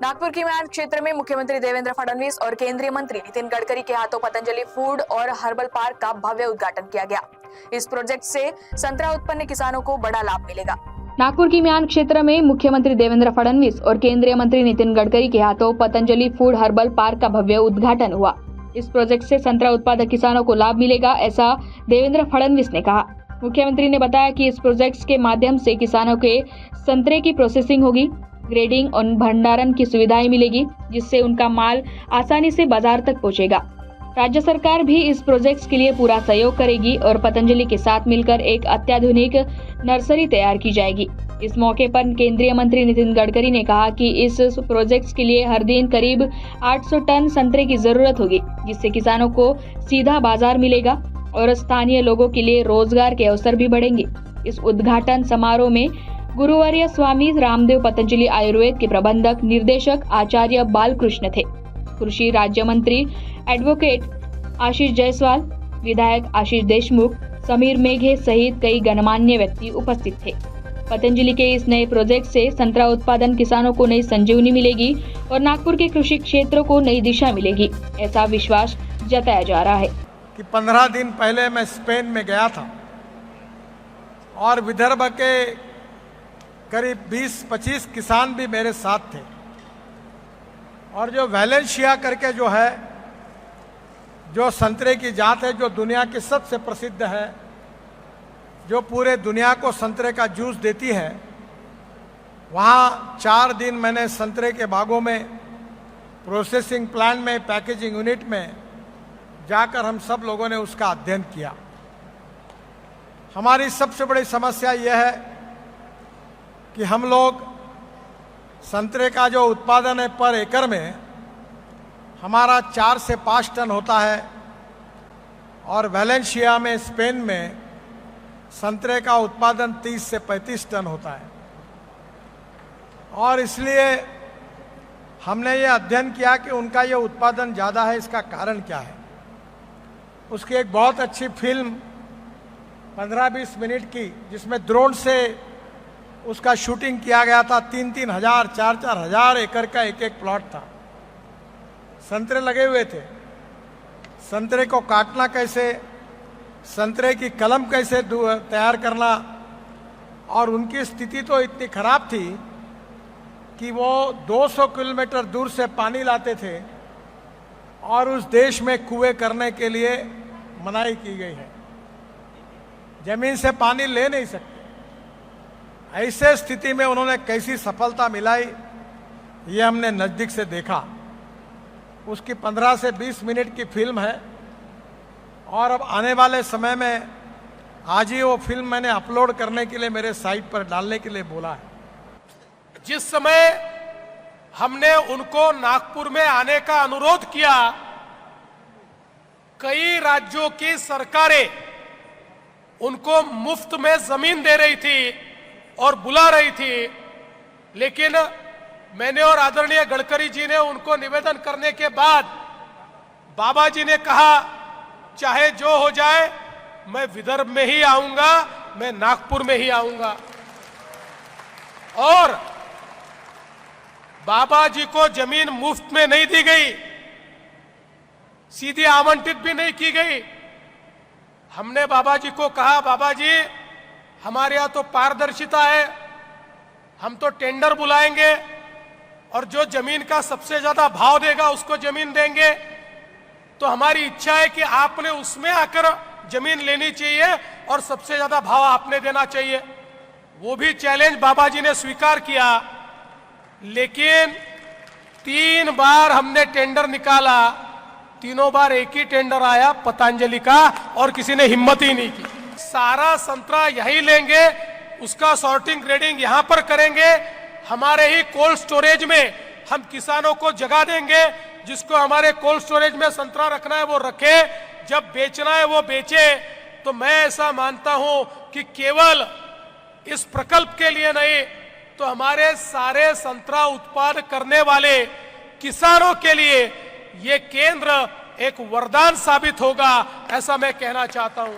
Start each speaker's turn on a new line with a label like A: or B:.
A: नागपुर के मैदान क्षेत्र में मुख्यमंत्री देवेंद्र फडणवीस और केंद्रीय मंत्री नितिन गडकरी के हाथों पतंजलि फूड और हर्बल पार्क का भव्य उद्घाटन किया गया। इस प्रोजेक्ट से संतरा उत्पन्न किसानों को बड़ा लाभ मिलेगा।
B: नागपुर की म्यान क्षेत्र में मुख्यमंत्री देवेंद्र फडणवीस और केंद्रीय मंत्री नितिन गडकरी के हाथों पतंजलि फूड हर्बल पार्क का भव्य उद्घाटन हुआ। इस प्रोजेक्ट से संतरा उत्पादक किसानों को लाभ मिलेगा, ऐसा देवेंद्र फडणवीस ने कहा। मुख्यमंत्री ने बताया कि इस प्रोजेक्ट के माध्यम से किसानों के संतरे की प्रोसेसिंग होगी, ग्रेडिंग और भंडारण की सुविधाएं मिलेगी, जिससे उनका माल आसानी से बाजार तक पहुंचेगा। राज्य सरकार भी इस प्रोजेक्ट के लिए पूरा सहयोग करेगी और पतंजलि के साथ मिलकर एक अत्याधुनिक नर्सरी तैयार की जाएगी। इस मौके पर केंद्रीय मंत्री नितिन गडकरी ने कहा कि इस प्रोजेक्ट के लिए हर दिन करीब 800 टन संतरे की जरूरत होगी, जिससे किसानों को सीधा बाजार मिलेगा और स्थानीय लोगों के लिए रोजगार के अवसर भी बढ़ेंगे। इस उद्घाटन समारोह में गुरुवर्य स्वामी रामदेव पतंजलि आयुर्वेद के प्रबंधक निर्देशक आचार्य बालकृष्ण थे। कृषि राज्य मंत्री एडवोकेट आशीष जायसवाल, विधायक आशीष देशमुख, समीर मेघे सहित कई गणमान्य व्यक्ति उपस्थित थे। पतंजलि के इस नए प्रोजेक्ट से संतरा उत्पादन किसानों को नई संजीवनी मिलेगी और नागपुर के कृषि क्षेत्रों को नई दिशा मिलेगी, ऐसा विश्वास जताया जा रहा है।
C: कि 15 दिन पहले मैं स्पेन में गया था और विदर्भ के करीब 20-25 किसान भी मेरे साथ थे और जो वैलेंशिया करके जो है, जो संतरे की जात है, जो दुनिया की सबसे प्रसिद्ध है, जो पूरे दुनिया को संतरे का जूस देती है, वहाँ 4 दिन मैंने संतरे के बागों में, प्रोसेसिंग प्लांट में, पैकेजिंग यूनिट में जाकर हम सब लोगों ने उसका अध्ययन किया। हमारी सबसे बड़ी समस्या यह है कि हम लोग संतरे का जो उत्पादन है पर एकड़ में हमारा 4 से 5 टन होता है और वैलेंशिया में, स्पेन में संतरे का उत्पादन 30 से 35 टन होता है। और इसलिए हमने ये अध्ययन किया कि उनका ये उत्पादन ज़्यादा है, इसका कारण क्या है। उसकी एक बहुत अच्छी फिल्म 15-20 मिनट की, जिसमें ड्रोन से उसका शूटिंग किया गया था। 3-3 हजार, 4-4 हजार एकड़ का एक प्लॉट था। संतरे लगे हुए थे। संतरे को काटना कैसे, संतरे की कलम कैसे तैयार करना, और उनकी स्थिति तो इतनी खराब थी कि वो 200 किलोमीटर दूर से पानी लाते थे और उस देश में कुएं करने के लिए मनाही की गई है। जमीन से पानी ले नहीं सकते। ऐसे स्थिति में उन्होंने कैसी सफलता मिलाई, ये हमने नज़दीक से देखा। उसकी 15 से 20 मिनट की फिल्म है और अब आने वाले समय में आज ही वो फिल्म मैंने अपलोड करने के लिए मेरे साइट पर डालने के लिए बोला है।
D: जिस समय हमने उनको नागपुर में आने का अनुरोध किया, कई राज्यों की सरकारें उनको मुफ्त में जमीन दे रही थी और बुला रही थी, लेकिन मैंने और आदरणीय गडकरी जी ने उनको निवेदन करने के बाद बाबा जी ने कहा, चाहे जो हो जाए मैं विदर्भ में ही आऊंगा, मैं नागपुर में ही आऊंगा। और बाबा जी को जमीन मुफ्त में नहीं दी गई, सीधी आवंटित भी नहीं की गई। हमने बाबा जी को कहा, बाबा जी हमारे यहां तो पारदर्शिता है, हम तो टेंडर बुलाएंगे और जो जमीन का सबसे ज्यादा भाव देगा उसको जमीन देंगे। तो हमारी इच्छा है कि आपने उसमें आकर जमीन लेनी चाहिए और सबसे ज्यादा भाव आपने देना चाहिए। वो भी चैलेंज बाबा जी ने स्वीकार किया, लेकिन 3 बार हमने टेंडर निकाला, तीनों बार एक ही टेंडर आया पतंजलि का, और किसी ने हिम्मत ही नहीं की। सारा संतरा यही लेंगे, उसका सॉर्टिंग ग्रेडिंग यहां पर करेंगे, हमारे ही कोल्ड स्टोरेज में हम किसानों को जगह देंगे। जिसको हमारे कोल्ड स्टोरेज में संतरा रखना है वो रखे, जब बेचना है वो बेचे। तो मैं ऐसा मानता हूं कि केवल इस प्रकल्प के लिए नहीं, तो हमारे सारे संतरा उत्पादन करने वाले किसानों के लिए ये केंद्र एक वरदान साबित होगा, ऐसा मैं कहना चाहता हूं।